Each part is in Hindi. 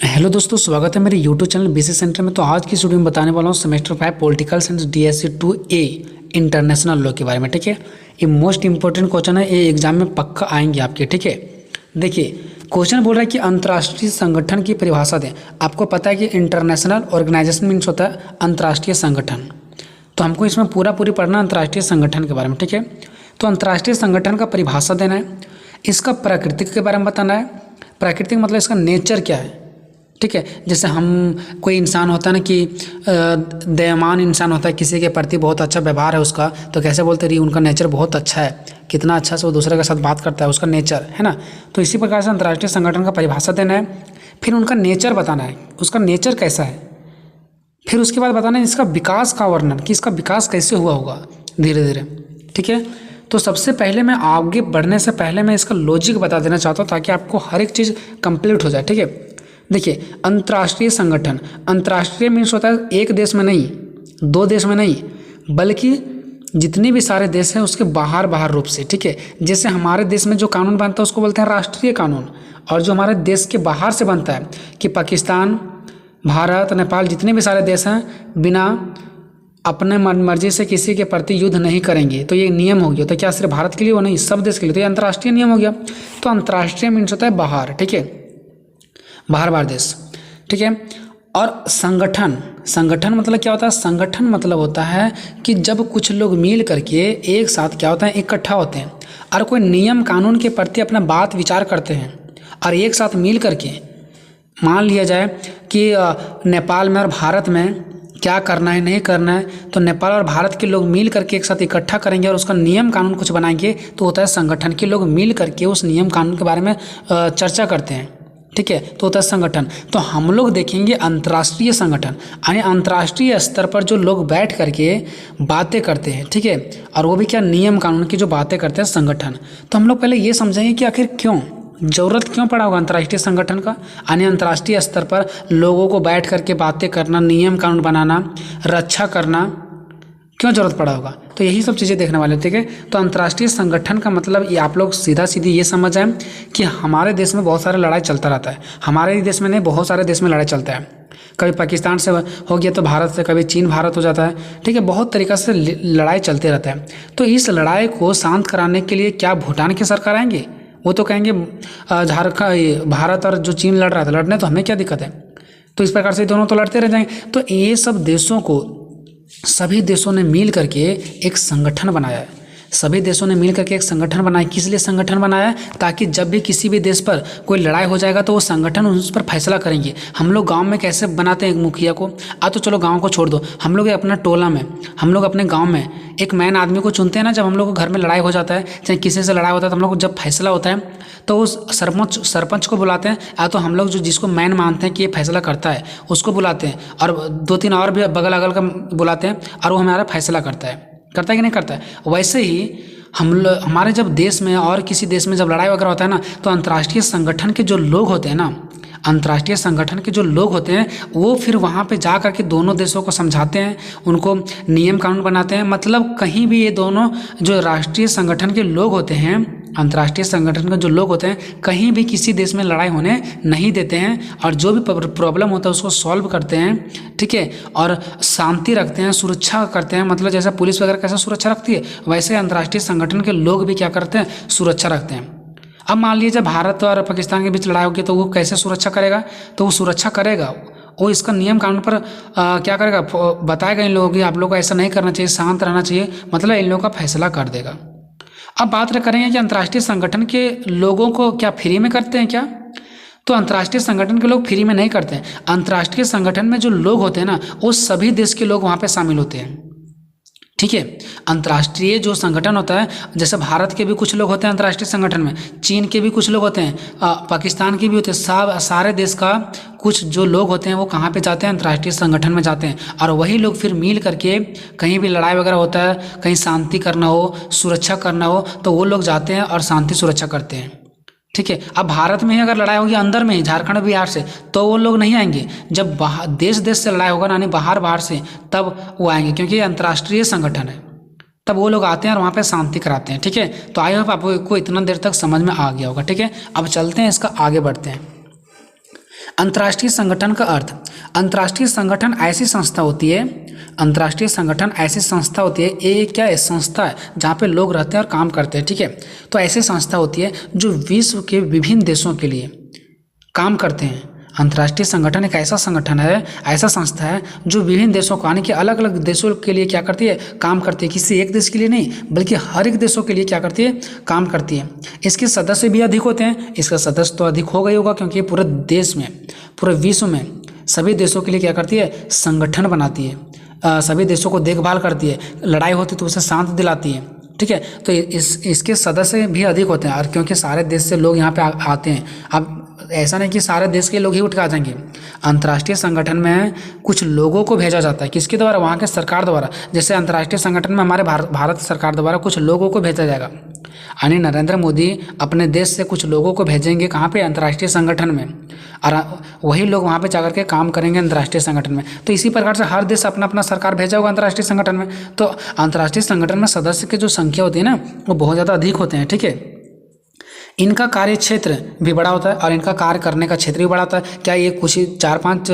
हेलो दोस्तों, स्वागत है मेरे यूट्यूब चैनल बीसी सेंटर में। तो आज की वीडियो में बताने वाला हूँ semester 5 political science DSC 2A international law के बारे में। ठीक है, ये मोस्ट इंपॉर्टेंट क्वेश्चन है, ये एग्जाम में पक्का आएंगे आपके। ठीक है, देखिए क्वेश्चन बोल रहा है कि अंतर्राष्ट्रीय संगठन की परिभाषा दें। आपको पता है कि इंटरनेशनल ऑर्गेनाइजेशन मीन्स होता है अंतर्राष्ट्रीय संगठन, तो हमको इसमें पूरी पढ़ना अंतर्राष्ट्रीय संगठन के बारे में। ठीक है, तो अंतर्राष्ट्रीय संगठन का परिभाषा देना है, इसका प्राकृतिक के बारे में बताना है। प्राकृतिक मतलब इसका नेचर क्या है। ठीक है, जैसे हम कोई इंसान होता है ना कि दयावान इंसान होता है, किसी के प्रति बहुत अच्छा व्यवहार है उसका, तो कैसे बोलते रही उनका नेचर बहुत अच्छा है, कितना अच्छा से वो दूसरे के साथ बात करता है, उसका नेचर है ना। तो इसी प्रकार से अंतर्राष्ट्रीय संगठन का परिभाषा देना है, फिर उनका नेचर बताना है, उसका नेचर कैसा है, फिर उसके बाद बताना है इसका विकास का वर्णन कि इसका विकास कैसे हुआ होगा धीरे धीरे। ठीक है, तो सबसे पहले मैं आगे बढ़ने से पहले मैं इसका लॉजिक बता देना चाहता हूँ ताकि आपको हर एक चीज़ कंप्लीट हो जाए। ठीक है, देखिए अंतर्राष्ट्रीय संगठन, अंतर्राष्ट्रीय मीन्स होता है एक देश में नहीं, दो देश में नहीं, बल्कि जितने भी सारे देश हैं उसके बाहर रूप से। ठीक है, जैसे हमारे देश में जो कानून बनता है उसको बोलते हैं राष्ट्रीय कानून, और जो हमारे देश के बाहर से बनता है कि पाकिस्तान, भारत, नेपाल, जितने भी सारे देश हैं बिना अपने मर्जी से किसी के प्रति युद्ध नहीं करेंगे, तो ये नियम हो गया। तो क्या सिर्फ भारत के लिए वो नहीं, सब देश के लिए, तो ये अंतर्राष्ट्रीय नियम हो गया। तो अंतर्राष्ट्रीय मीन्स होता है बाहर। ठीक है, बाहर देश। ठीक है, और संगठन, संगठन मतलब क्या होता है? संगठन मतलब होता है कि जब कुछ लोग मिल करके एक साथ क्या होता है, इकट्ठा होते हैं और कोई नियम कानून के प्रति अपना बात विचार करते हैं, और एक साथ मिल करके मान लिया जाए कि नेपाल में और भारत में क्या करना है नहीं करना है, तो नेपाल और भारत के लोग मिल करके एक साथ इकट्ठा करेंगे और उसका नियम कानून कुछ बनाएंगे, तो होता है संगठन के लोग मिल करके उस नियम कानून के बारे में चर्चा करते हैं। ठीक है, तो होता है संगठन। तो हम लोग देखेंगे अंतर्राष्ट्रीय संगठन, यानी अंतर्राष्ट्रीय स्तर पर जो लोग बैठ करके बातें करते हैं। ठीक है, और वो भी क्या, नियम कानून की जो बातें करते हैं संगठन। तो हम लोग पहले ये समझेंगे कि आखिर क्यों ज़रूरत क्यों पड़ा होगा अंतर्राष्ट्रीय संगठन का, यानी अंतर्राष्ट्रीय स्तर पर लोगों को बैठ करके बातें करना, नियम कानून बनाना, रक्षा करना, क्यों ज़रूरत पड़ा होगा। तो यही सब चीज़ें देखने वाले। ठीक है, तो अंतर्राष्ट्रीय संगठन का मतलब ये आप लोग सीधा सीधी ये समझ जाएं कि हमारे देश में बहुत सारे लड़ाई चलता रहता है, हमारे देश में नहीं, बहुत सारे देश में लड़ाई चलता है। कभी पाकिस्तान से हो गया तो भारत से, कभी चीन भारत हो जाता है। ठीक है, बहुत तरीक़ा से लड़ाई चलते रहता है। तो इस लड़ाई को शांत कराने के लिए क्या भूटान की सरकार आएंगे? वो तो कहेंगे झारखंड, भारत और जो चीन लड़ रहा था, लड़ने तो हमें क्या दिक्कत है। तो इस प्रकार से दोनों तो लड़ते रह जाएंगे। तो ये सब देशों को, सभी देशों ने मिल करके एक संगठन बनाया है, सभी देशों ने मिल करके एक संगठन बनाया। किस लिए संगठन बनाया है? ताकि जब भी किसी भी देश पर कोई लड़ाई हो जाएगा तो वो संगठन उस पर फैसला करेंगे। हम लोग गांव में कैसे बनाते हैं एक मुखिया को, तो चलो गांव को छोड़ दो, हम लोग अपना टोला में, हम लोग अपने गांव में एक मैन आदमी को चुनते हैं ना। जब हम लोग को घर में लड़ाई हो जाता है, चाहे किसी से लड़ाई होता है, तो हम लोग को जब फैसला होता है तो उस सरपंच को बुलाते हैं, या तो हम लोग जो जिसको मैन मानते हैं कि ये फैसला करता है उसको बुलाते हैं, और 2-3 और भी बगल अगल का बुलाते हैं, और वो हमारा फैसला करता है कि नहीं करता है। वैसे ही हमारे जब देश में और किसी देश में जब लड़ाई वगैरह होता है ना, तो अंतर्राष्ट्रीय संगठन के जो लोग होते हैं ना, अंतर्राष्ट्रीय संगठन के जो लोग होते हैं वो फिर वहाँ पे जा करके दोनों देशों को समझाते हैं, उनको नियम कानून बनाते हैं। मतलब कहीं भी ये दोनों जो राष्ट्रीय संगठन के लोग होते हैं, अंतर्राष्ट्रीय संगठन के जो लोग होते हैं, कहीं भी किसी देश में लड़ाई होने नहीं देते हैं, और जो भी प्रॉब्लम होता है उसको सॉल्व करते हैं। ठीक है, और शांति रखते हैं, सुरक्षा करते हैं। मतलब जैसे पुलिस वगैरह कैसे सुरक्षा रखती है, वैसे अंतर्राष्ट्रीय संगठन के लोग भी क्या करते हैं, सुरक्षा रखते हैं। अब मान लीजिए भारत और पाकिस्तान के बीच लड़ाई होगी, तो वो कैसे सुरक्षा करेगा? तो वो सुरक्षा करेगा, वो इसका नियम कानून पर क्या करेगा, बताएगा इन लोगों की आप लोगों को ऐसा नहीं करना चाहिए, शांत रहना चाहिए, मतलब इन लोगों का फैसला कर देगा। अब बात करेंगे कि अंतर्राष्ट्रीय संगठन के लोगों को क्या फ्री में करते हैं क्या? तो अंतर्राष्ट्रीय संगठन के लोग फ्री में नहीं करते हैं। अंतर्राष्ट्रीय संगठन में जो लोग होते हैं ना, वो सभी देश के लोग वहाँ पे शामिल होते हैं। ठीक है, अंतर्राष्ट्रीय जो संगठन होता है, जैसे भारत के भी कुछ लोग होते हैं अंतर्राष्ट्रीय संगठन में, चीन के भी कुछ लोग होते हैं, पाकिस्तान के भी होते हैं, सारे देश का कुछ जो लोग होते हैं वो कहाँ पे जाते हैं, अंतर्राष्ट्रीय संगठन में जाते हैं। और वही लोग फिर मिल करके कहीं भी लड़ाई वगैरह होता है, कहीं शांति करना हो, सुरक्षा करना हो, तो वो लोग जाते हैं और शांति सुरक्षा करते हैं। ठीक है, अब भारत में ही अगर लड़ाई होगी अंदर में ही, झारखंड बिहार से, तो वो लोग नहीं आएंगे। जब देश से लड़ाई होगा ना, यानी बाहर से, तब वो आएंगे, क्योंकि ये अंतर्राष्ट्रीय संगठन है, तब वो लोग आते हैं और वहाँ पे शांति कराते हैं। ठीक है, तो आई होप आपको इतना देर तक समझ में आ गया होगा। ठीक है, अब चलते हैं, इसका आगे बढ़ते हैं। अंतर्राष्ट्रीय संगठन का अर्थ, अंतर्राष्ट्रीय संगठन ऐसी संस्था होती है, अंतर्राष्ट्रीय संगठन ऐसी संस्था होती है, ये क्या है, संस्था है जहाँ पे लोग रहते हैं और काम करते हैं, ठीक है। तो ऐसी संस्था होती है जो विश्व के विभिन्न देशों के लिए काम करते हैं। अंतर्राष्ट्रीय संगठन एक ऐसा संगठन है, ऐसा संस्था है जो विभिन्न देशों को, यानी कि अलग अलग देशों के लिए क्या करती है, काम करती है। किसी एक देश के लिए नहीं बल्कि हर एक देशों के लिए क्या करती है, काम करती है। इसके सदस्य भी अधिक होते हैं, इसका सदस्य तो अधिक होगा ही होगा क्योंकि पूरे देश में, पूरे विश्व में सभी देशों के लिए क्या करती है, संगठन बनाती है, सभी देशों को देखभाल करती है, लड़ाई होती तो उसे शांत दिलाती है, ठीक है। तो इसके सदस्य भी अधिक होते हैं और क्योंकि सारे देश से लोग यहाँ पे आते हैं। अब ऐसा नहीं कि सारे देश के लोग ही उठ के आ जाएंगे, अंतर्राष्ट्रीय संगठन में कुछ लोगों को भेजा जाता है, किसके द्वारा, वहाँ के सरकार द्वारा। जैसे अंतर्राष्ट्रीय संगठन में हमारे भारत सरकार द्वारा कुछ लोगों को भेजा जाएगा, यानी नरेंद्र मोदी अपने देश से कुछ लोगों को भेजेंगे कहाँ पे, अंतर्राष्ट्रीय संगठन में, और वही लोग वहाँ पे जाकर के काम करेंगे अंतर्राष्ट्रीय संगठन में। तो इसी प्रकार से हर देश अपना अपना सरकार भेजा होगा अंतर्राष्ट्रीय संगठन में। तो अंतर्राष्ट्रीय संगठन में सदस्य की जो संख्या होती है ना, वो बहुत ज़्यादा अधिक होते हैं, ठीक है। इनका कार्य क्षेत्र भी बड़ा होता है और इनका कार्य करने का क्षेत्र भी बड़ा होता है। क्या ये कुछ ही 4-5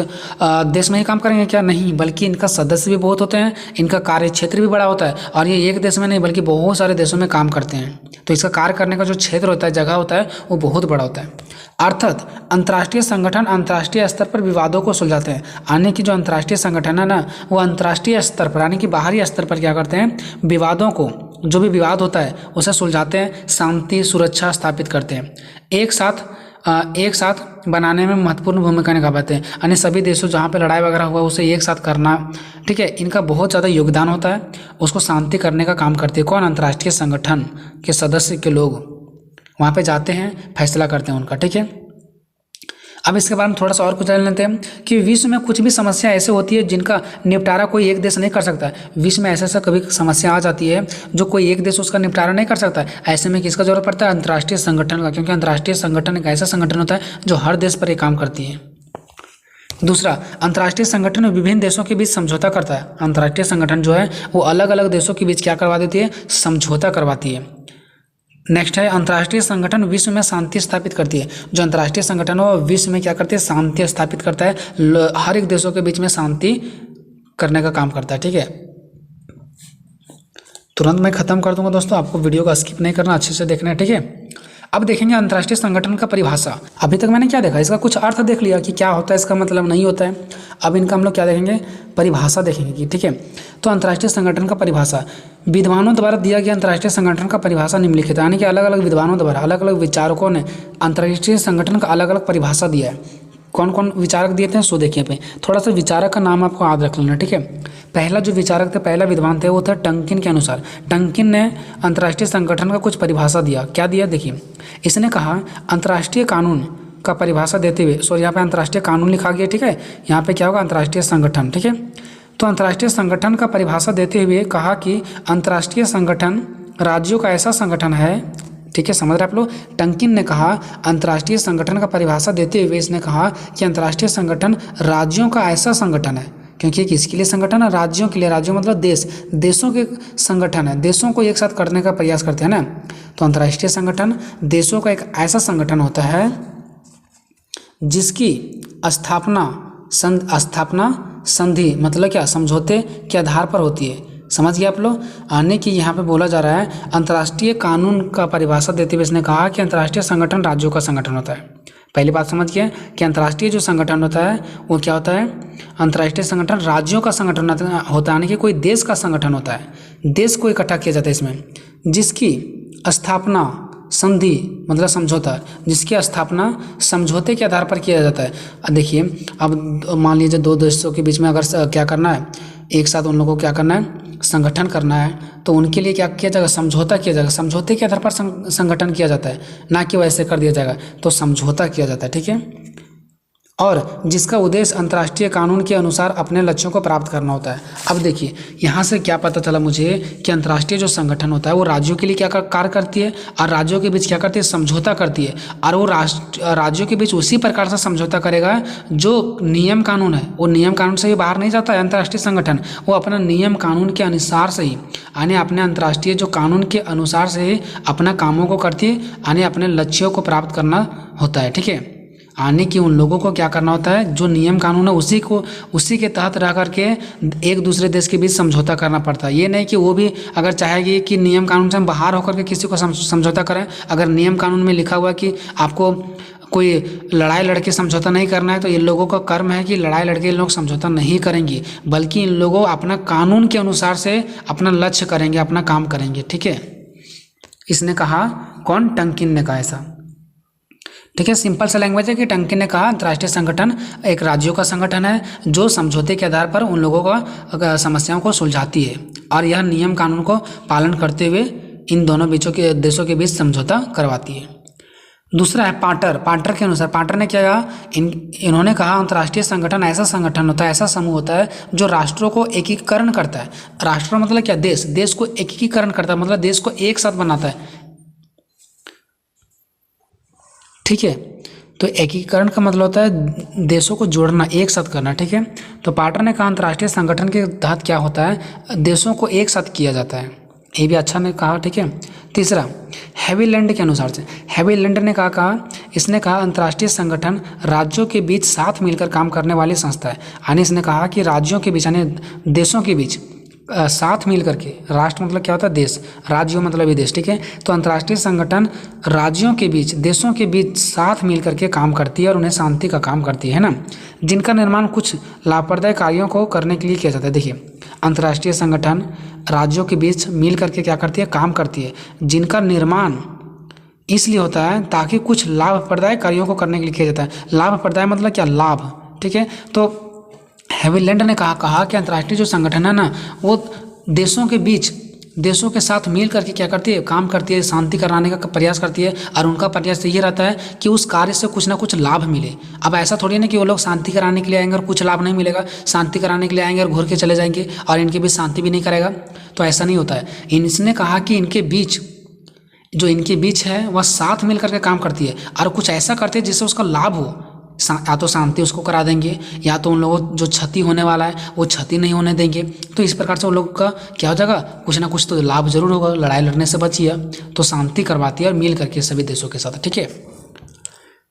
देश में ही काम करेंगे, क्या, नहीं, बल्कि इनका सदस्य भी बहुत होते हैं, इनका कार्य क्षेत्र भी बड़ा होता है और ये एक देश में नहीं बल्कि बहुत सारे देशों में काम करते हैं। तो इसका कार्य करने का जो क्षेत्र होता है, जगह होता है, वो बहुत बड़ा होता है। अर्थात अंतर्राष्ट्रीय संगठन अंतर्राष्ट्रीय स्तर पर विवादों को सुलझाते हैं, यानी कि जो अंतर्राष्ट्रीय संगठन है ना, वो अंतर्राष्ट्रीय स्तर पर, यानी कि बाहरी स्तर पर क्या करते हैं, विवादों को, जो भी विवाद होता है उसे सुलझाते हैं, शांति सुरक्षा स्थापित करते हैं, एक साथ बनाने में महत्वपूर्ण भूमिका निभाते हैं, यानी सभी देशों जहाँ पे लड़ाई वगैरह हुआ उसे एक साथ करना, ठीक है। इनका बहुत ज़्यादा योगदान होता है, उसको शांति करने का काम करते हैं कौन, अंतर्राष्ट्रीय संगठन के सदस्य के लोग वहाँ पे जाते हैं, फैसला करते हैं उनका, ठीक है। अब इसके बारे में थोड़ा सा और कुछ जान लेते हैं कि विश्व में कुछ भी समस्या ऐसे होती है जिनका निपटारा कोई एक देश नहीं कर सकता। विश्व में ऐसा कभी समस्या आ जाती है जो कोई एक देश उसका निपटारा नहीं कर सकता। ऐसे में किसका जरूरत पड़ता है, अंतर्राष्ट्रीय संगठन का, क्योंकि अंतर्राष्ट्रीय संगठन एक ऐसा संगठन होता है जो हर देश पर काम करती है। दूसरा, अंतर्राष्ट्रीय संगठन विभिन्न देशों के बीच समझौता करता है। अंतर्राष्ट्रीय संगठन जो है वो अलग अलग देशों के बीच क्या करवा देती है, समझौता करवाती है। नेक्स्ट है, अंतर्राष्ट्रीय संगठन विश्व में शांति स्थापित करती है। जो अंतर्राष्ट्रीय संगठन है वो विश्व में क्या करती है, शांति स्थापित करता है, हर एक देशों के बीच में शांति करने का काम करता है, ठीक है। तुरंत मैं खत्म कर दूंगा दोस्तों, आपको वीडियो का स्किप नहीं करना, अच्छे से देखना है, ठीक है। अब देखेंगे अंतर्राष्ट्रीय संगठन का परिभाषा। अभी तक मैंने क्या देखा, इसका कुछ अर्थ देख लिया कि क्या होता है, इसका मतलब नहीं होता है। अब इनका हम लोग क्या देखेंगे, परिभाषा देखेंगे कि, ठीक है। तो अंतर्राष्ट्रीय संगठन का परिभाषा विद्वानों द्वारा दिया गया अंतर्राष्ट्रीय संगठन का परिभाषा निम्नलिखित है, यानी कि अलग अलग विद्वानों द्वारा, अलग अलग विचारकों ने अंतर्राष्ट्रीय संगठन का अलग अलग परिभाषा दिया है। कौन कौन विचारक दिए थे, सो देखिए पे थोड़ा सा विचारक का नाम आपको याद रख लेना, ठीक है। पहला जो विचारक थे, पहला विद्वान थे, वो था टंकिन के अनुसार। टंकिन ने अंतर्राष्ट्रीय संगठन का कुछ परिभाषा दिया। क्या दिया, देखिए, इसने कहा अंतर्राष्ट्रीय कानून का परिभाषा देते हुए, सॉरी यहाँ पे अंतर्राष्ट्रीय कानून लिखा गया, ठीक है, यहाँ पे क्या होगा, अंतर्राष्ट्रीय संगठन, ठीक है। तो अंतर्राष्ट्रीय संगठन का परिभाषा देते हुए कहा कि अंतर्राष्ट्रीय संगठन राज्यों का ऐसा संगठन है, ठीक है, समझ रहे आप लोग। टंकिन ने कहा अंतर्राष्ट्रीय संगठन का परिभाषा देते हुए इसने कहा कि अंतर्राष्ट्रीय संगठन राज्यों का ऐसा संगठन है, क्योंकि किसके लिए संगठन है, राज्यों के लिए। राज्यों मतलब देश, देशों के संगठन है, देशों को एक साथ करने का प्रयास करते हैं ना। तो अंतर्राष्ट्रीय संगठन देशों का एक ऐसा संगठन होता है जिसकी स्थापना संधि मतलब क्या, समझौते के आधार पर होती है। समझ गए आप लोग, आने की यहाँ पे बोला जा रहा है अंतर्राष्ट्रीय कानून का परिभाषा देते हुए इसने कहा कि अंतर्राष्ट्रीय संगठन राज्यों का संगठन होता है। पहली बात समझ गए कि अंतर्राष्ट्रीय जो संगठन होता है वो क्या होता है, अंतर्राष्ट्रीय संगठन राज्यों का संगठन होता है, यानी कि कोई देश का संगठन होता है, देश को इकट्ठा किया जाता है इसमें, जिसकी स्थापना संधि मतलब समझौता, जिसकी स्थापना समझौते के आधार पर किया जाता है। देखिए, अब मान लीजिए दो देशों के बीच में अगर क्या करना है, एक साथ उन लोगों को क्या करना है, संगठन करना है, तो उनके लिए क्या किया जाएगा, समझौता किया जाएगा। समझौते के आधार पर संगठन किया जाता है, ना कि वैसे कर दिया जाएगा, तो समझौता किया जाता है, ठीक है। और जिसका उद्देश्य अंतर्राष्ट्रीय कानून के अनुसार अपने लक्ष्यों को प्राप्त करना होता है। अब देखिए यहाँ से क्या पता चला मुझे कि अंतर्राष्ट्रीय जो संगठन होता है वो राज्यों के लिए क्या कार्य करती है और राज्यों के बीच क्या करती है, समझौता करती है। और वो राज्यों के बीच उसी प्रकार से समझौता करेगा जो नियम कानून है, वो नियम कानून से ही बाहर नहीं जाता है अंतर्राष्ट्रीय संगठन, वो अपना नियम कानून के अनुसार से ही, यानी अपने अंतर्राष्ट्रीय जो कानून के अनुसार से ही अपना कामों को करती है, यानी अपने लक्ष्यों को प्राप्त करना होता है, ठीक है। आने की उन लोगों को क्या करना होता है, जो नियम कानून है उसी के तहत रह करके एक दूसरे देश के बीच समझौता करना पड़ता है। ये नहीं कि वो भी अगर चाहेगी कि नियम कानून से हम बाहर होकर के किसी को समझौता करें। अगर नियम कानून में लिखा हुआ है कि आपको कोई लड़ाई लड़के समझौता नहीं करना है, तो इन लोगों का कर्म है कि लड़ाई लड़के इन लोग समझौता नहीं करेंगे, बल्कि इन लोगों अपना कानून के अनुसार से अपना लक्ष्य करेंगे, अपना काम करेंगे। ठीक है, इसने कहा, कौन, टंकिन ने कहा ऐसा। ठीक है, सिंपल सा लैंग्वेज है कि टंकिन ने कहा अंतर्राष्ट्रीय संगठन एक राज्यों का संगठन है जो समझौते के आधार पर उन लोगों का समस्याओं को सुलझाती है और यह नियम कानून को पालन करते हुए इन दोनों देशों के बीच समझौता करवाती है। दूसरा है पार्टर। पार्टर के अनुसार, पार्टर ने क्या कहा, इन्होंने कहा अंतर्राष्ट्रीय संगठन ऐसा संगठन होता है, ऐसा समूह होता है जो राष्ट्रों को एकीकरण करता है। राष्ट्र मतलब क्या, देश को एकीकरण करता है, मतलब देश को एक साथ बनाता है। ठीक है, तो एकीकरण का मतलब होता है देशों को जोड़ना, एक साथ करना। ठीक है, तो पार्टर ने कहा अंतर्राष्ट्रीय संगठन के तहत क्या होता है, देशों को एक साथ किया जाता है। ये भी अच्छा ने कहा। ठीक है, तीसरा हैविलैंड के अनुसार से, हैविलैंड ने कहा इसने कहा अंतर्राष्ट्रीय संगठन राज्यों के बीच साथ मिलकर काम करने वाली संस्था है। यानी इसने कहा कि राज्यों के बीच यानी देशों के बीच साथ मिल करके, राष्ट्र मतलब क्या होता है, देश, राज्यों मतलब भी देश। ठीक है, तो अंतर्राष्ट्रीय संगठन राज्यों के बीच, देशों के बीच साथ मिल करके काम करती है और उन्हें शांति का काम करती है ना, जिनका निर्माण कुछ लाभप्रदायक कार्यों को करने के लिए किया जाता है। देखिए, अंतर्राष्ट्रीय संगठन राज्यों के बीच मिल करके क्या करती है, काम करती है, जिनका निर्माण इसलिए होता है ताकि कुछ लाभप्रदायक कार्यों को करने के लिए किया जाता है। लाभप्रदायक मतलब क्या, लाभ। ठीक है, तो हैविलैंड ने कहा कि अंतर्राष्ट्रीय जो संगठन है ना, वो देशों के बीच, देशों के साथ मिल करके क्या करती है, काम करती है, शांति कराने का प्रयास करती है और उनका प्रयास ये रहता है कि उस कार्य से कुछ ना कुछ लाभ मिले। अब ऐसा थोड़ी ना कि वो लोग शांति कराने के लिए आएंगे और कुछ लाभ नहीं मिलेगा, शांति कराने के लिए आएंगे और घूर के चले जाएंगे और इनके बीच शांति भी नहीं करेगा, तो ऐसा नहीं होता है। इसने कहा कि इनके बीच, जो इनके बीच है वह साथ मिल करके काम करती है और कुछ ऐसा करती है जिससे उसका लाभ हो, या तो शांति उसको करा देंगे या तो उन लोगों जो क्षति होने वाला है वो क्षति नहीं होने देंगे। तो इस प्रकार से उन लोगों का क्या हो जाएगा, कुछ ना कुछ तो लाभ जरूर होगा, लड़ाई लड़ने से बचिए, तो शांति करवाती है और मिल करके सभी देशों के साथ। ठीक है,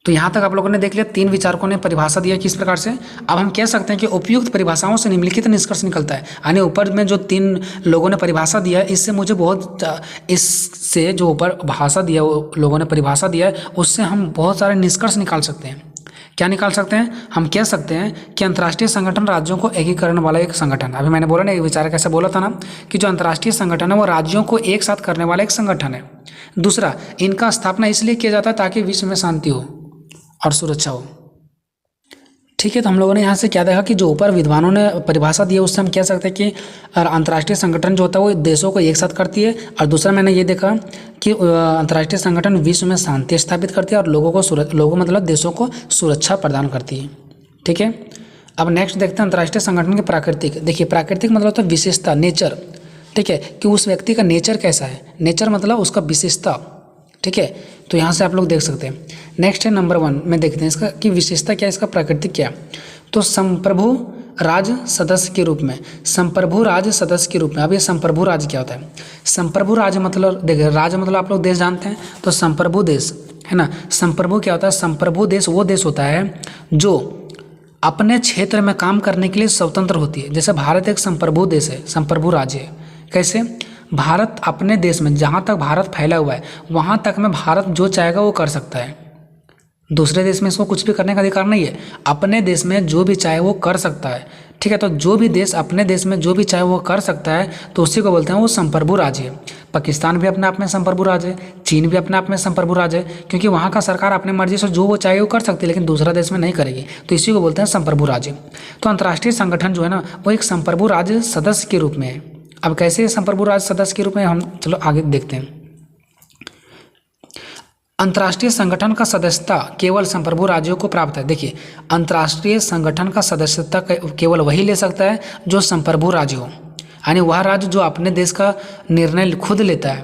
तो यहाँ तक आप लोगों ने देख लिया, तीन विचारकों ने परिभाषा दिया किस प्रकार से। अब हम कह सकते हैं कि उपयुक्त परिभाषाओं से निम्नलिखित निष्कर्ष निकलता है। यानी ऊपर में जो तीन लोगों ने परिभाषा दिया, इससे मुझे इससे जो ऊपर भाषा दिया, वो लोगों ने परिभाषा दिया है, उससे हम बहुत सारे निष्कर्ष निकाल सकते हैं। क्या निकाल सकते हैं, हम कह सकते हैं कि अंतर्राष्ट्रीय संगठन राज्यों को एकीकरण वाला एक संगठन। अभी मैंने बोला ना, एक विचारक ऐसा बोला था ना कि जो अंतर्राष्ट्रीय संगठन है वो राज्यों को एक साथ करने वाला एक संगठन है। दूसरा, इनका स्थापना इसलिए किया जाता है ताकि विश्व में शांति हो और सुरक्षा हो। ठीक है, तो हम लोगों ने यहाँ से क्या देखा कि जो ऊपर विद्वानों ने परिभाषा दी है उससे हम कह सकते हैं कि अंतर्राष्ट्रीय संगठन जो होता है वो देशों को एक साथ करती है। और दूसरा मैंने ये देखा कि अंतर्राष्ट्रीय संगठन विश्व में शांति स्थापित करती है और लोगों मतलब देशों को सुरक्षा प्रदान करती है। ठीक है, अब नेक्स्ट देखते हैं अंतर्राष्ट्रीय संगठन के प्राकृतिक। देखिए, प्राकृतिक मतलब होता है विशेषता, नेचर। ठीक है, कि उस व्यक्ति का नेचर कैसा है, नेचर मतलब उसका विशेषता। ठीक है, तो यहाँ से आप लोग देख सकते हैं। नेक्स्ट है नंबर 1 में देखते हैं इसका कि विशेषता क्या है, इसका प्राकृतिक क्या। तो संप्रभु राज्य सदस्य के रूप में, संप्रभु राज्य सदस्य के रूप में। अब ये संप्रभु राज्य क्या होता है, संप्रभु राज्य मतलब देखिए, राज्य मतलब आप लोग देश जानते हैं, तो संप्रभु देश है ना। संप्रभु क्या होता है, संप्रभु देश वो देश होता है जो अपने क्षेत्र में काम करने के लिए स्वतंत्र होती है। जैसे भारत एक संप्रभु देश है, संप्रभु राज्य है। कैसे, भारत अपने देश में, जहाँ तक भारत फैला हुआ है वहाँ तक में भारत जो चाहेगा वो कर सकता है। दूसरे देश में इसको कुछ भी करने का अधिकार नहीं है, अपने देश में जो भी चाहे वो कर सकता है। ठीक है, तो जो भी देश अपने देश में जो भी चाहे वो कर सकता है तो उसी को बोलते हैं वो संप्रभु राज्य है। पाकिस्तान भी अपने आप में संप्रभु राज्य है, चीन भी अपने आप में संप्रभु राज्य है, क्योंकि वहाँ का सरकार अपनी मर्जी से जो वो चाहे वो कर सकती है, लेकिन दूसरा देश में नहीं करेगी, तो इसी को बोलते हैं संप्रभु राज्य। तो अंतर्राष्ट्रीय संगठन जो है ना वो एक संप्रभु राज्य सदस्य के रूप में है। अब कैसे संप्रभु राज्य सदस्य के रूप में, हम चलो आगे देखते हैं। अंतर्राष्ट्रीय संगठन का सदस्यता केवल संप्रभु राज्यों को प्राप्त है। देखिए, अंतर्राष्ट्रीय संगठन का सदस्यता केवल वही ले सकता है जो संप्रभु राज्य हो, यानी वह राज्य जो अपने देश का निर्णय खुद लेता है,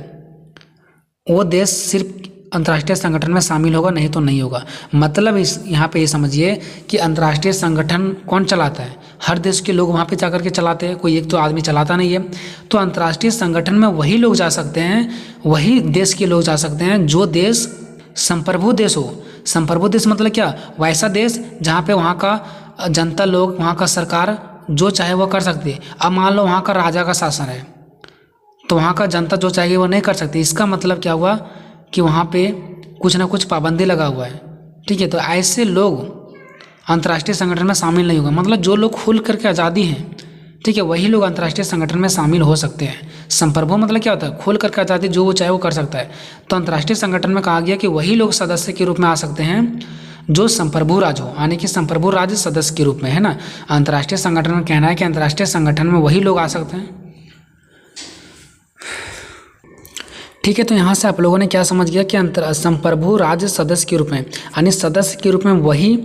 वो देश सिर्फ अंतर्राष्ट्रीय संगठन में शामिल होगा, नहीं तो नहीं होगा। मतलब इस यहाँ पे ये समझिए कि अंतर्राष्ट्रीय संगठन कौन चलाता है, हर देश के लोग वहाँ पे जाकर के चलाते हैं, कोई एक तो आदमी चलाता नहीं है। तो अंतर्राष्ट्रीय संगठन में वही लोग जा सकते हैं, वही देश के लोग जा सकते हैं जो देश संप्रभु देश हो, संप्रभु देश मतलब क्या, वैसा देश जहाँ पे वहाँ का जनता लोग, वहाँ का सरकार जो चाहे वो कर सकती है। अब मान लो वहाँ का राजा का शासन है तो वहाँ का जनता जो चाहेगी वो नहीं कर सकती। इसका मतलब क्या हुआ कि वहाँ पे कुछ ना कुछ पाबंदी लगा हुआ है, ठीक है। तो ऐसे लोग अंतर्राष्ट्रीय संगठन में शामिल नहीं होगा। मतलब जो लोग खुल करके आज़ादी हैं, ठीक है, वही लोग अंतर्राष्ट्रीय संगठन में शामिल हो सकते हैं। संप्रभु मतलब क्या होता है, खुल करके आज़ादी, जो वो चाहे वो कर सकता है। तो अंतर्राष्ट्रीय संगठन में कहा गया कि वही लोग सदस्य के रूप में आ सकते हैं जो संप्रभु राज्य हो, यानी कि संप्रभु राज्य सदस्य के रूप में, है ना। अंतर्राष्ट्रीय संगठन में कहना है कि अंतर्राष्ट्रीय संगठन में वही लोग आ सकते हैं, ठीक है। तो यहाँ से आप लोगों ने क्या समझ गया कि संप्रभु राज्य सदस्य के रूप में, यानी सदस्य के रूप में वही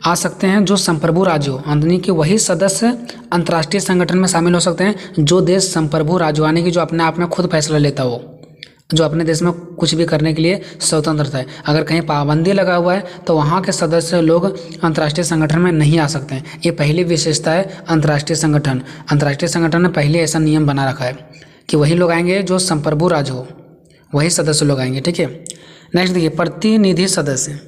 आ सकते हैं जो संप्रभु राज्य हो, यानी कि वही सदस्य अंतर्राष्ट्रीय संगठन में शामिल हो सकते हैं जो देश संप्रभु राज्य, यानी कि जो अपने आप में खुद फैसला लेता हो, जो अपने देश में कुछ भी करने के लिए स्वतंत्र है। अगर कहीं पाबंदी लगा हुआ है तो वहाँ के सदस्य लोग अंतर्राष्ट्रीय संगठन में नहीं आ सकते हैं। ये पहली विशेषता है अंतर्राष्ट्रीय संगठन। अंतर्राष्ट्रीय संगठन ने पहले ऐसा नियम बना रखा है कि वही लोग आएंगे जो संप्रभु राज्य हो, वही सदस्य लोग आएंगे, ठीक है। नेक्स्ट देखिए, प्रतिनिधि सदस्य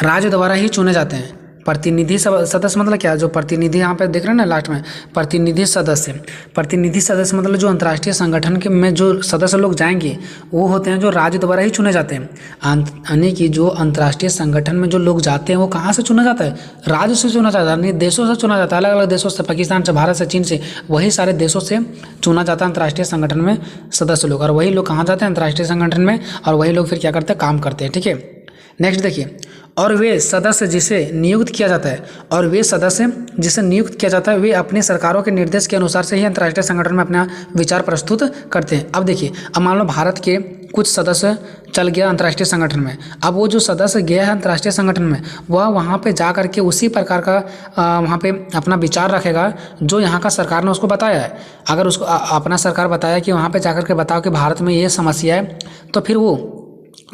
राज्य द्वारा ही चुने जाते हैं। प्रतिनिधि सदस्य मतलब क्या, जो प्रतिनिधि यहाँ पे देख रहे हैं ना लास्ट में, प्रतिनिधि सदस्य। प्रतिनिधि सदस्य मतलब जो अंतर्राष्ट्रीय संगठन के में जो सदस्य लोग जाएंगे वो होते हैं जो राज्य द्वारा ही चुने जाते हैं। यानी कि जो अंतर्राष्ट्रीय संगठन में जो लोग जाते हैं वो कहाँ से चुना जाता है, राज्य से चुना जाता है, यानी देशों से चुना जाता है, अलग अलग देशों से, पाकिस्तान से, भारत से, चीन से, वही सारे देशों से चुना जाता है अंतर्राष्ट्रीय संगठन में सदस्य लोग। और वही लोग कहाँ जाते हैं, अंतर्राष्ट्रीय संगठन में, और वही लोग फिर क्या करते हैं, काम करते हैं, ठीक है। नेक्स्ट देखिए, और वे सदस्य जिसे नियुक्त किया जाता है, और वे सदस्य जिसे नियुक्त किया जाता है वे अपनी सरकारों के निर्देश के अनुसार से ही अंतर्राष्ट्रीय संगठन में अपना विचार प्रस्तुत करते हैं। अब देखिए, अब मान लो भारत के कुछ सदस्य चल गया अंतर्राष्ट्रीय संगठन में, अब वो जो सदस्य गया है अंतर्राष्ट्रीय संगठन में वह वहाँ पे जा करके उसी प्रकार का वहाँ पे अपना विचार रखेगा जो यहाँ का सरकार ने उसको बताया है। अगर उसको अपना सरकार बताया कि वहाँ पे जा करके बताओ कि भारत में ये समस्या है, तो फिर वो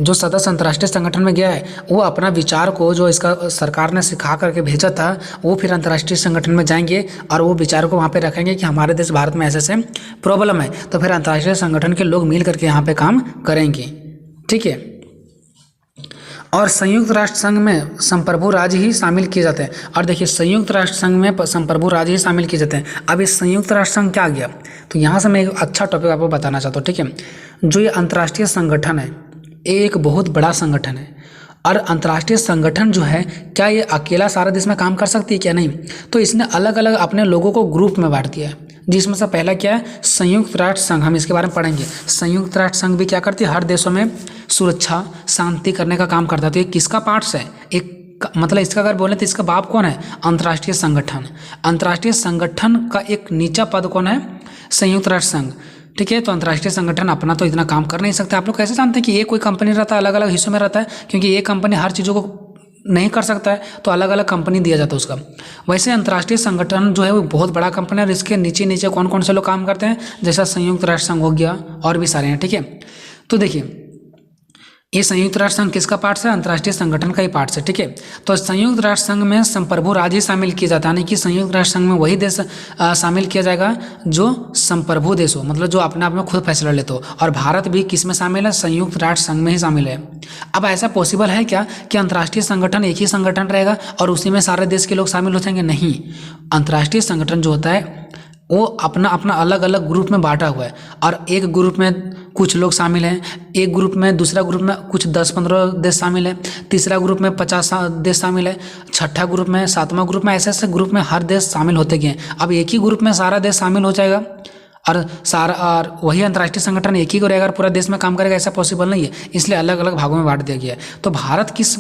जो सदस्य अंतर्राष्ट्रीय संगठन में गया है वो अपना विचार को जो इसका सरकार ने सिखा करके भेजा था वो फिर अंतर्राष्ट्रीय संगठन में जाएंगे और वो विचार को वहाँ पे रखेंगे कि हमारे देश भारत में ऐसे ऐसे प्रॉब्लम है, तो फिर अंतर्राष्ट्रीय संगठन के लोग मिल करके यहाँ पे काम करेंगे, ठीक है। और संयुक्त राष्ट्र संघ में संप्रभु राज्य ही शामिल किए जाते हैं। और देखिए, संयुक्त राष्ट्र संघ में संप्रभु राज्य ही शामिल किए जाते हैं। अब इस संयुक्त राष्ट्र संघ क्या आ गया, तो यहाँ से मैं एक अच्छा टॉपिक आपको बताना चाहता हूँ, ठीक है। जो ये अंतर्राष्ट्रीय संगठन है एक बहुत बड़ा संगठन है, और अंतर्राष्ट्रीय संगठन जो है क्या ये अकेला सारा देश में काम कर सकती है, क्या नहीं। तो इसने अलग अलग अपने लोगों को ग्रुप में बांट दिया है, जिसमें से पहला क्या है, संयुक्त राष्ट्र संघ। हम इसके बारे में पढ़ेंगे। संयुक्त राष्ट्र संघ भी क्या करती है, हर देशों में सुरक्षा शांति करने का काम करता है। तो ये किसका पार्ट्स है, एक मतलब इसका अगर बोले तो इसका बाप कौन है, अंतर्राष्ट्रीय संगठन। अंतर्राष्ट्रीय संगठन का एक नीचा पद कौन है, संयुक्त राष्ट्र संघ, ठीक है। तो अंतर्राष्ट्रीय संगठन अपना तो इतना काम कर नहीं सकता। आप लोग कैसे जानते हैं कि ये कोई कंपनी रहता है, अलग अलग हिस्सों में रहता है, क्योंकि ये कंपनी हर चीज़ों को नहीं कर सकता है तो अलग अलग कंपनी दिया जाता है उसका। वैसे अंतर्राष्ट्रीय संगठन जो है वो बहुत बड़ा कंपनी है और इसके नीचे नीचे कौन कौन से लोग काम करते हैं, जैसा संयुक्त राष्ट्र संघ हो गया और भी सारे हैं, ठीक है। तो देखिए, ये संयुक्त राष्ट्र संघ किसका पार्ट है, अंतर्राष्ट्रीय संगठन का ही पार्ट है, ठीक है। तो संयुक्त राष्ट्र संघ में संप्रभु राज्य ही शामिल किया जाता है, यानी कि संयुक्त राष्ट्र संघ में वही देश शामिल किया जाएगा जो संप्रभु देश हो, मतलब जो अपने आप में खुद फैसला लेते हो। और भारत भी किस में शामिल है, संयुक्त राष्ट्र संघ में ही शामिल है। अब ऐसा पॉसिबल है क्या कि अंतर्राष्ट्रीय संगठन एक ही संगठन रहेगा और उसी में सारे देश के लोग शामिल हो जाएंगे, नहीं। अंतर्राष्ट्रीय संगठन जो होता है वो अपना अपना अलग अलग ग्रुप में बांटा हुआ है, और एक ग्रुप में कुछ लोग शामिल हैं, एक ग्रुप में, दूसरा ग्रुप में कुछ 10-15 देश शामिल है, तीसरा ग्रुप में 50 देश शामिल है, छठा ग्रुप में, सातवां ग्रुप में, ऐसे ऐसे ग्रुप में हर देश शामिल होते गए। अब एक ही ग्रुप में सारा देश शामिल हो जाएगा और वही अंतर्राष्ट्रीय संगठन एक ही को रहेगा, पूरा देश में काम करेगा, ऐसा पॉसिबल नहीं है। इसलिए अलग अलग भागों में बांट दिया गया है। तो भारत किस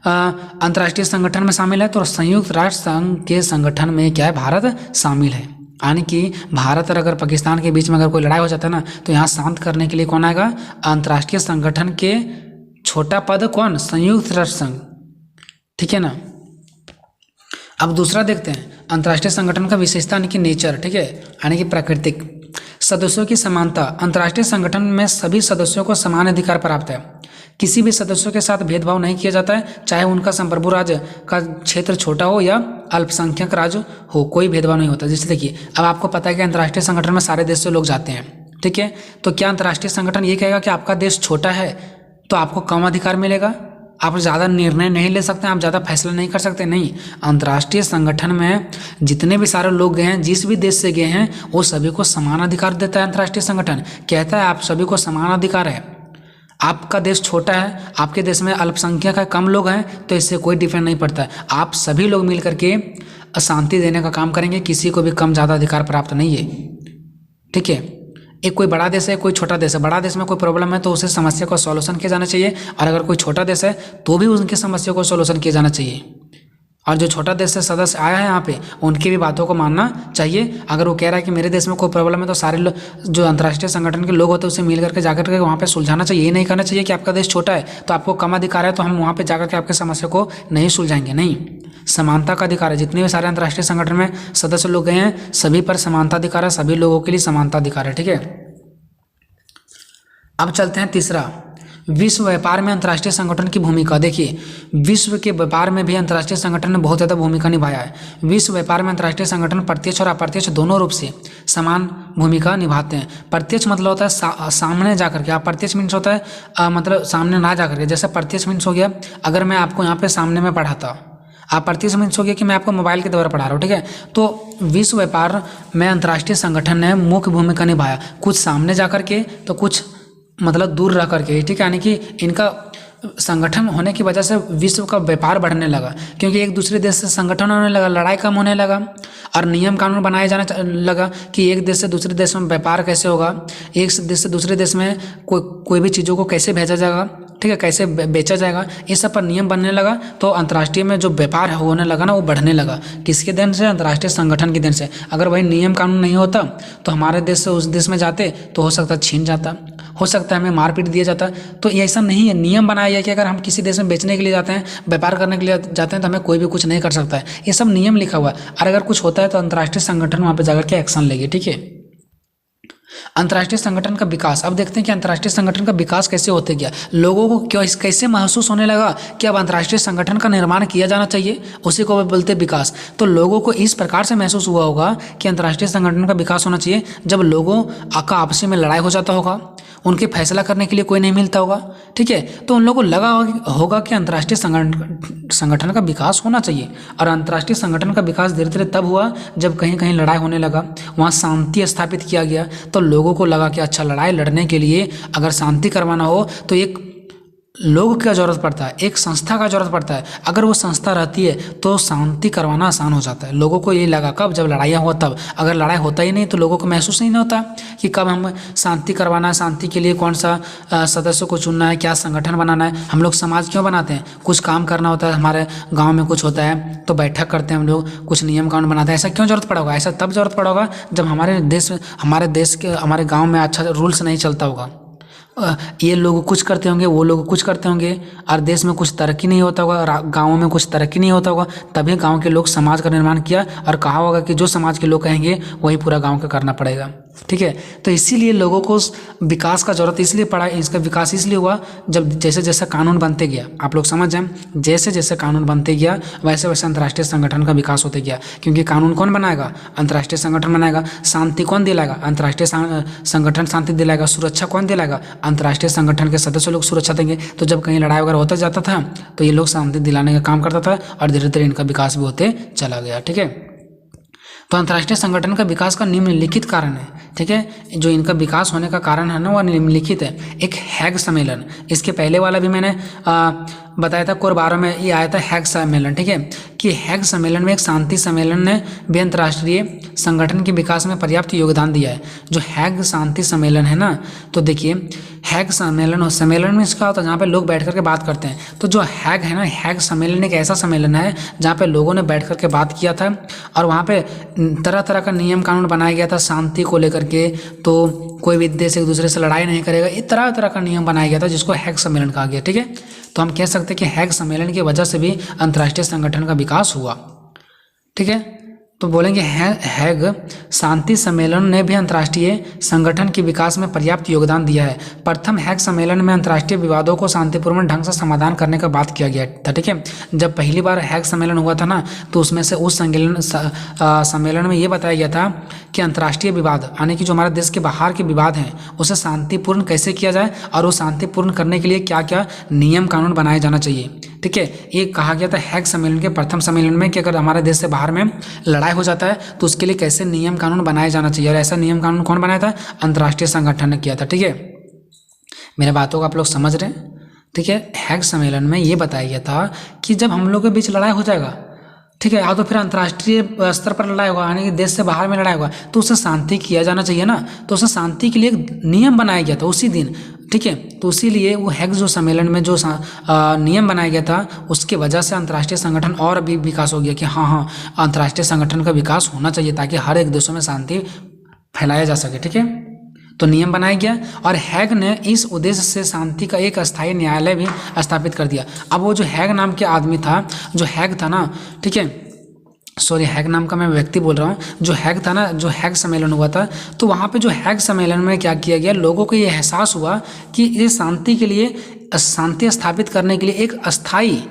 अंतर्राष्ट्रीय संगठन में शामिल है, तो संयुक्त राष्ट्र संघ के संगठन में क्या है, भारत शामिल है। यानी कि भारत और अगर पाकिस्तान के बीच में अगर कोई लड़ाई हो जाता है ना, तो यहाँ शांत करने के लिए कौन आएगा, अंतर्राष्ट्रीय संगठन के छोटा पद कौन, संयुक्त राष्ट्र संघ, ठीक है ना। अब दूसरा देखते हैं अंतर्राष्ट्रीय संगठन का विशेषता यानी कि नेचर, ठीक है, यानी कि प्राकृतिक। सदस्यों की समानता, अंतर्राष्ट्रीय संगठन में सभी सदस्यों को समान अधिकार प्राप्त है। किसी भी सदस्यों के साथ भेदभाव नहीं किया जाता है, चाहे उनका संप्रभु राज्य का क्षेत्र छोटा हो या अल्पसंख्यक राज्य हो, कोई भेदभाव नहीं होता। जैसे देखिए, अब आपको पता है कि अंतर्राष्ट्रीय संगठन में सारे देश से लोग जाते हैं, ठीक है। तो क्या अंतर्राष्ट्रीय संगठन ये कहेगा कि आपका देश छोटा है तो आपको कम अधिकार मिलेगा, आप ज़्यादा निर्णय नहीं ले सकते, आप ज़्यादा फैसला नहीं कर सकते, नहीं। अंतर्राष्ट्रीय संगठन में जितने भी सारे लोग गए हैं, जिस भी देश से गए हैं, वो सभी को समान अधिकार देता है। अंतर्राष्ट्रीय संगठन कहता है आप सभी को समान अधिकार है। आपका देश छोटा है, आपके देश में अल्पसंख्यक है, कम लोग हैं, तो इससे कोई डिफरेंस नहीं पड़ता है। आप सभी लोग मिल करके शांति देने का काम करेंगे, किसी को भी कम ज़्यादा अधिकार प्राप्त नहीं है, ठीक है। एक कोई बड़ा देश है, कोई छोटा देश है, बड़ा देश में कोई प्रॉब्लम है तो उसे समस्या का सॉल्यूशन किया जाना चाहिए, और अगर कोई छोटा देश है तो भी उनकी समस्या को सॉल्यूशन किया जाना चाहिए। और जो छोटा देश से सदस्य आया है यहाँ पे, उनकी भी बातों को मानना चाहिए। अगर वो कह रहा है कि मेरे देश में कोई प्रॉब्लम है तो सारे लोग, जो अंतर्राष्ट्रीय संगठन के लोग होते हैं, उसे मिल करके जाकर के वहाँ पे सुलझाना चाहिए। ये नहीं करना चाहिए कि आपका देश छोटा है तो आपको कम अधिकार है तो हम वहाँ पे जाकर के आपकी समस्या को नहीं सुलझाएंगे, नहीं। समानता का अधिकार है। जितने भी सारे अंतर्राष्ट्रीय संगठन में सदस्य लोग गए हैं, सभी पर समानता अधिकार है, सभी लोगों के लिए समानता अधिकार है, ठीक है। अब चलते हैं तीसरा, विश्व व्यापार में अंतर्राष्ट्रीय संगठन की भूमिका। देखिए, विश्व के व्यापार में भी अंतर्राष्ट्रीय संगठन ने बहुत ज़्यादा भूमिका निभाया है। विश्व व्यापार में अंतर्राष्ट्रीय संगठन प्रत्यक्ष और अप्रत्यक्ष दोनों रूप से समान भूमिका निभाते हैं। प्रत्यक्ष मतलब होता है सामने जा करके, आप प्रत्यक्ष मीन्स होता है मतलब सामने ना जा करके। जैसे प्रत्यक्ष मीन्स हो गया, अगर मैं आपको यहाँ पे सामने में पढ़ाता, आप प्रत्यक्ष मीन्स हो गया कि मैं आपको मोबाइल के द्वारा पढ़ा रहा हूँ, ठीक है। तो विश्व व्यापार में अंतर्राष्ट्रीय संगठन ने मुख्य भूमिका निभाया, कुछ सामने जा करके तो कुछ मतलब दूर रह करके, ठीक है। यानी कि इनका संगठन होने की वजह से विश्व का व्यापार बढ़ने लगा, क्योंकि एक दूसरे देश से संगठन होने लगा, लड़ाई कम होने लगा, और नियम कानून बनाए जाना लगा कि एक देश से दूसरे देश में व्यापार कैसे होगा, एक देश से दूसरे देश में कोई भी चीज़ों को कैसे भेजा जाएगा, ठीक है, कैसे बेचा जाएगा, इस सब पर नियम बनने लगा। तो अंतर्राष्ट्रीय में जो व्यापार होने लगा ना, वो बढ़ने लगा। किसके देन से? अंतर्राष्ट्रीय संगठन के देन से। अगर वही नियम कानून नहीं होता तो हमारे देश से उस देश में जाते तो हो सकता छीन जाता, हो सकता है हमें मारपीट दिया जाता। तो ये ऐसा नहीं है, नियम बनाया गया कि अगर हम किसी देश में बेचने के लिए जाते हैं, व्यापार करने के लिए जाते हैं, तो हमें कोई भी कुछ नहीं कर सकता है। ये सब नियम लिखा हुआ है, और अगर कुछ होता है तो अंतर्राष्ट्रीय संगठन वहाँ पर जाकर के एक्शन लेगी, ठीक है। अंतर्राष्ट्रीय संगठन का विकास, अब देखते हैं कि अंतर्राष्ट्रीय संगठन का विकास कैसे होते गया, लोगों को क्यों कैसे महसूस होने लगा कि अब अंतर्राष्ट्रीय संगठन का निर्माण किया जाना चाहिए, उसी को बोलते विकास। तो लोगों को इस प्रकार से महसूस हुआ होगा कि अंतर्राष्ट्रीय संगठन का विकास होना चाहिए, जब लोगों का आपसी में लड़ाई हो जाता होगा, उनके फैसला करने के लिए कोई नहीं मिलता होगा, ठीक है। तो उन लोगों को लगा होगा कि अंतर्राष्ट्रीय संगठन का विकास होना चाहिए। और अंतर्राष्ट्रीय संगठन का विकास धीरे धीरे तब हुआ जब कहीं कहीं लड़ाई होने लगा, वहाँ शांति स्थापित किया गया। तो लोगों को लगा कि अच्छा, लड़ाई लड़ने के लिए अगर शांति करवाना हो तो एक लोग का जरूरत पड़ता है, एक संस्था का जरूरत पड़ता है। अगर वो संस्था रहती है तो शांति करवाना आसान हो जाता है। लोगों को ये लगा कब? जब लड़ाइयाँ हो तब। अगर लड़ाई होता ही नहीं तो लोगों को महसूस ही नहीं होता कि कब हम शांति करवाना है, शांति के लिए कौन सा सदस्य को चुनना है, क्या संगठन बनाना है। हम लोग समाज क्यों बनाते हैं? कुछ काम करना होता है, हमारे गाँव में कुछ होता है तो बैठक करते हैं हम लोग, कुछ नियम कानून बनाते हैं। ऐसा क्यों जरूरत पड़ा होगा? ऐसा तब जरूरत पड़ा होगा जब हमारे गाँव में अच्छा रूल्स नहीं चलता होगा, ये लोग कुछ करते होंगे, वो लोग कुछ करते होंगे, और देश में कुछ तरक्की नहीं होता होगा, गाँवों में कुछ तरक्की नहीं होता होगा। तभी गांव के लोग समाज का निर्माण किया, और कहा होगा कि जो समाज के लोग कहेंगे वही पूरा गांव का करना पड़ेगा, ठीक है। तो इसीलिए लोगों को विकास का जरूरत इसलिए पड़ा, इसका विकास इसलिए हुआ जब जैसे जैसे कानून बनते गया, आप लोग समझ जाएं, जैसे जैसे कानून बनते गया वैसे वैसे अंतर्राष्ट्रीय संगठन का विकास होते गया। क्योंकि कानून कौन बनाएगा? अंतर्राष्ट्रीय संगठन बनाएगा। शांति कौन दिलाएगा? अंतर्राष्ट्रीय संगठन शांति दिलाएगा। सुरक्षा कौन दिलाएगा? अंतर्राष्ट्रीय संगठन के सदस्य लोग सुरक्षा देंगे। तो जब कहीं लड़ाई वगैरह होता जाता था तो ये लोग शांति दिलाने का काम करता था, और धीरे धीरे इनका विकास भी होते चला गया, ठीक है। तो अंतर्राष्ट्रीय संगठन का विकास का निम्नलिखित कारण है, ठीक है। जो इनका विकास होने का कारण है ना, वह निम्नलिखित है। एक हैग सम्मेलन, इसके पहले वाला भी मैंने बताया था, कोर 12 में ये आया था हैग सम्मेलन, ठीक है। कि हैग सम्मेलन में एक शांति सम्मेलन ने भी अंतर्राष्ट्रीय संगठन के विकास में पर्याप्त योगदान दिया है। जो हैग शांति सम्मेलन है ना, तो देखिए हैग सम्मेलन में इसका होता है जहाँ पे लोग बैठ करके बात करते हैं। तो जो हैग है ना, हैग सम्मेलन एक ऐसा सम्मेलन है जहाँ पे लोगों ने बैठ करके बात किया था, और वहाँ पे तरह तरह का नियम कानून बनाया गया था शांति को लेकर के। तो कोई भी देश एक दूसरे से लड़ाई नहीं करेगा, ये तरह तरह का नियम बनाया गया था, जिसको हैग सम्मेलन कहा गया, ठीक है। तो हम कह सकते हैं कि हैग सम्मेलन की वजह से भी अंतर्राष्ट्रीय संगठन का विकास हुआ, ठीक है। तो बोलेंगे हैग शांति सम्मेलन ने भी अंतर्राष्ट्रीय संगठन के विकास में पर्याप्त योगदान दिया है। प्रथम हैग सम्मेलन में अंतर्राष्ट्रीय विवादों को शांतिपूर्ण ढंग से समाधान करने का बात किया गया था। ठीक है, जब पहली बार हैग सम्मेलन हुआ था ना, तो उसमें से उस सम्मेलन में ये बताया गया था कि अंतर्राष्ट्रीय विवाद यानी कि जो हमारे देश के बाहर के विवाद हैं उसे शांतिपूर्ण कैसे किया जाए और वो शांतिपूर्ण करने के लिए क्या क्या नियम कानून बनाए जाना चाहिए। ठीक है, ये कहा गया था हैग सम्मेलन के प्रथम सम्मेलन में कि अगर हमारे देश से बाहर में लड़ाई हो जाता है तो उसके लिए कैसे नियम कानून बनाए जाना चाहिए, और ऐसा नियम कानून कौन बनाया था? अंतर्राष्ट्रीय संगठन ने किया था। ठीक है, मेरे बातों को आप लोग समझ रहे हैं? ठीक है, हैग सम्मेलन में ये बताया गया था कि जब हम लोग के बीच लड़ाई हो जाएगा, ठीक है, या तो फिर अंतर्राष्ट्रीय स्तर पर लड़ाई होगा यानी कि देश से बाहर में लड़ाई होगा, तो उसे शांति किया जाना चाहिए ना, तो उसे शांति के लिए एक नियम बनाया गया था उसी दिन। ठीक है, तो इसीलिए वो हैग जो सम्मेलन में जो नियम बनाया गया था उसकी वजह से अंतर्राष्ट्रीय संगठन और भी विकास हो गया कि हाँ अंतर्राष्ट्रीय संगठन का विकास होना चाहिए ताकि हर एक देशों में शांति फैलाया जा सके। ठीक है, तो नियम बनाया गया और हैग ने इस उद्देश्य से शांति का एक अस्थायी न्यायालय भी स्थापित कर दिया। अब वो जो हैग नाम के आदमी था, जो हैग था ना, ठीक है, सॉरी हैग नाम का मैं व्यक्ति बोल रहा हूँ, जो हैग था ना, जो हैग सम्मेलन हुआ था, तो वहाँ पे जो हैग सम्मेलन में क्या किया गया, लोगों को ये एहसास हुआ कि ये शांति के लिए, शांति स्थापित करने के लिए एक अस्थायी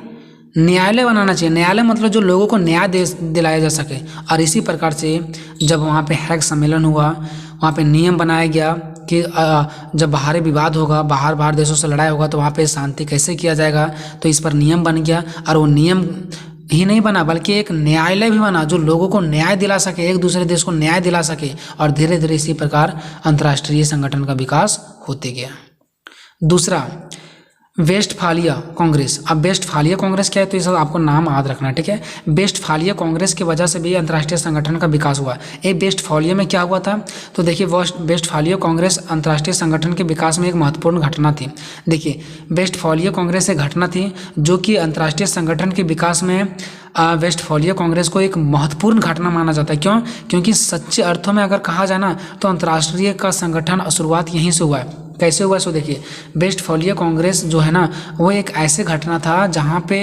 न्यायालय बनाना चाहिए। न्यायालय मतलब जो लोगों को न्याय दिलाया जा सके। और इसी प्रकार से जब वहाँ पे हैग सम्मेलन हुआ, वहाँ पे नियम बनाया गया कि जब बाहरी विवाद होगा, बाहर देशों से लड़ाई होगा, तो वहाँ पे शांति कैसे किया जाएगा, तो इस पर नियम बन गया। और वो नियम ही नहीं बना बल्कि एक न्यायालय भी बना जो लोगों को न्याय दिला सके, एक दूसरे देश को न्याय दिला सके। और धीरे धीरे इसी प्रकार अंतर्राष्ट्रीय संगठन का विकास होते गया। दूसरा, वेस्टफालिया कांग्रेस। अब वेस्टफालिया कांग्रेस क्या है, तो ये सब आपको नाम याद रखना है। ठीक है, वेस्टफालिया कांग्रेस की वजह से भी अंतर्राष्ट्रीय संगठन का विकास हुआ। ये वेस्टफालिया में क्या हुआ था, तो देखिए वेस्टफालिया कांग्रेस अंतर्राष्ट्रीय संगठन के विकास में एक महत्वपूर्ण घटना थी। देखिए वेस्टफालिया कांग्रेस एक घटना थी जो कि अंतर्राष्ट्रीय संगठन के विकास में वेस्टफालिया कांग्रेस को एक महत्वपूर्ण घटना माना जाता है। क्यों? क्योंकि सच्चे अर्थों में अगर कहा जाए ना, तो अंतर्राष्ट्रीय का संगठन शुरुआत यहीं से हुआ है। कैसे हुआ, सो देखिए वेस्टफालिया कांग्रेस जो है ना, वो एक ऐसे घटना था जहाँ पे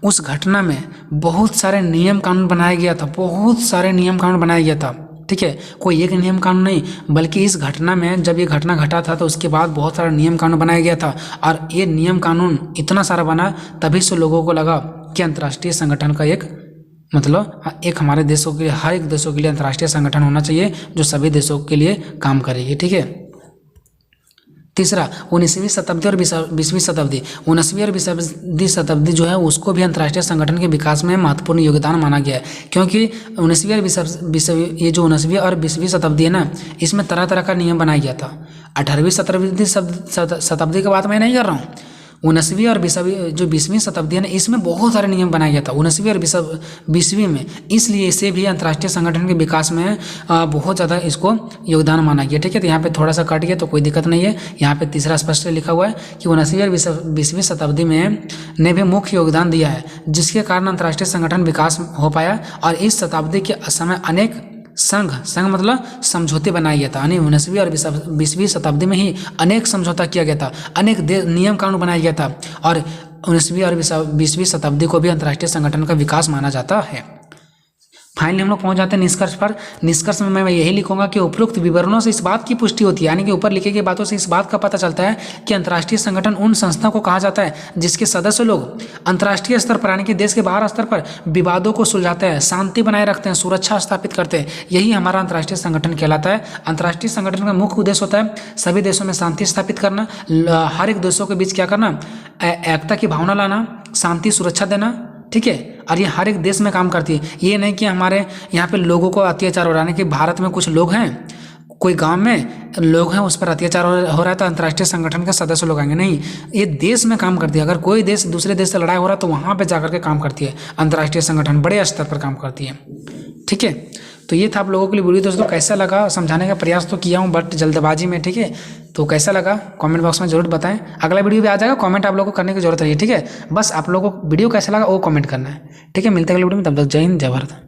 उस घटना में बहुत सारे नियम कानून बनाया गया था, बहुत सारे नियम कानून बनाया गया था। ठीक है, कोई एक नियम कानून नहीं, बल्कि इस घटना में जब ये घटना घटा था तो उसके बाद बहुत सारा नियम कानून बनाया गया था। और ये नियम कानून इतना सारा बना, तभी से लोगों को लगा कि अंतर्राष्ट्रीय संगठन का एक मतलब एक हमारे देशों के लिए, हर एक देशों के लिए अंतर्राष्ट्रीय संगठन होना चाहिए जो सभी देशों के लिए काम करेगी। ठीक है, तीसरा 19वीं शताब्दी और 20वीं शताब्दी। 19वीं और 20वीं शताब्दी जो है उसको भी अंतर्राष्ट्रीय संगठन के विकास में महत्वपूर्ण योगदान माना गया है। क्योंकि 19वीं और 19वीं और 20वीं शताब्दी है ना, इसमें तरह तरह का नियम बनाया गया था। 18वीं 17वीं शताब्दी की बात मैं नहीं कर रहा हूँ, 19वीं और 20वीं शताब्दी है ना, इसमें बहुत सारे नियम बनाया गया था 19वीं और 20वीं में। इसलिए इसे भी अंतर्राष्ट्रीय संगठन के विकास में बहुत ज़्यादा इसको योगदान माना गया। ठीक है, तो यहाँ पे थोड़ा सा कट गया तो कोई दिक्कत नहीं है। यहाँ पे तीसरा स्पष्ट लिखा हुआ है कि 19वीं और 20वीं शताब्दी में ने भी मुख्य योगदान दिया है, जिसके कारण अंतर्राष्ट्रीय संगठन विकास हो पाया। और इस शताब्दी के समय अनेक संघ मतलब समझौते बनाया गया था। यानी 19वीं और 20वीं शताब्दी में ही अनेक समझौता किया गया था, अनेक नियम कानून बनाया गया था। और 19वीं और 20वीं शताब्दी को भी अंतर्राष्ट्रीय संगठन का विकास माना जाता है। फाइनली हम लोग पहुंच जाते हैं निष्कर्ष पर। निष्कर्ष में मैं यही लिखूंगा कि उपरोक्त विवरणों से इस बात की पुष्टि होती है, यानी कि ऊपर लिखी गई बातों से इस बात का पता चलता है कि अंतर्राष्ट्रीय संगठन उन संस्थाओं को कहा जाता है जिसके सदस्य लोग अंतर्राष्ट्रीय स्तर पर यानी कि देश के बाहर स्तर पर विवादों को सुलझाते हैं, शांति बनाए रखते हैं, सुरक्षा स्थापित करते हैं। यही हमारा अंतर्राष्ट्रीय संगठन कहलाता है। अंतर्राष्ट्रीय संगठन का मुख्य उद्देश्य होता है सभी देशों में शांति स्थापित करना, हर एक देशों के बीच क्या करना, एकता की भावना लाना, शांति सुरक्षा देना। ठीक है, और ये हर एक देश में काम करती है। ये नहीं कि हमारे यहाँ पे लोगों को अत्याचार हो रहा है कि भारत में कुछ लोग हैं, कोई गांव में लोग हैं, उस पर अत्याचार हो रहा है तो अंतर्राष्ट्रीय संगठन के सदस्य लोग आएंगे। नहीं, ये देश में काम करती है। अगर कोई देश दूसरे देश से लड़ाई हो रहा है तो वहाँ पे जाकर के काम करती है अंतर्राष्ट्रीय संगठन, बड़े स्तर पर काम करती है। ठीक है, तो ये था आप लोगों के लिए वीडियो। दोस्तों कैसा लगा, समझाने का प्रयास तो किया हूँ बट जल्दबाजी में। ठीक है, तो कैसा लगा कमेंट बॉक्स में जरूर बताएं। अगला वीडियो भी आ जाएगा, कमेंट आप लोगों को करने की जरूरत नहीं है। ठीक है, बस आप लोगों को वीडियो कैसा लगा वो कमेंट करना है। ठीक है, मिलते हैं अगले वीडियो में, तब तक जय हिंद जय भारत।